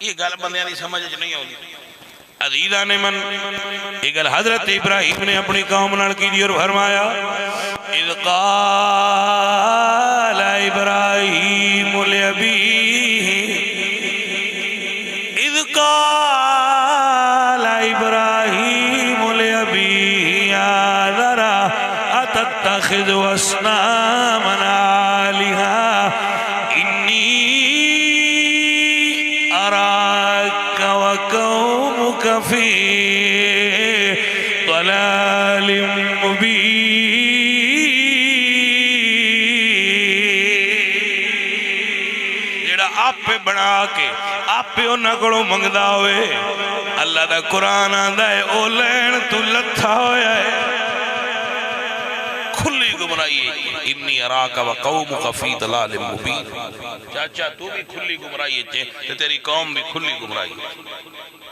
یہ گل بندیاں دی سمجھ نہیں ہوگی عزیزان من یہ گل حضرت ابراہیم نے اپنی قوم نال کی دی اور فرمایا اذ قال ابراہیم لابیہ اذ قال ابراہیم لابیہ آذر اتتخذ اصناما آلہا انی اراک وقومک فی ضلال مبین جڑا آپ پہ بنا کے آپ پہ انہاں کڑوں منگدا ہوئے اللہ دا قرآن آندہ ہے او لین تو لتھا ہویا ہے کھلی گمرائی انی اراک و قومک فی ضلال مبین چاچا تو بھی کھلی گمرائی ہے تیری قوم بھی کھلی گمرائی ہے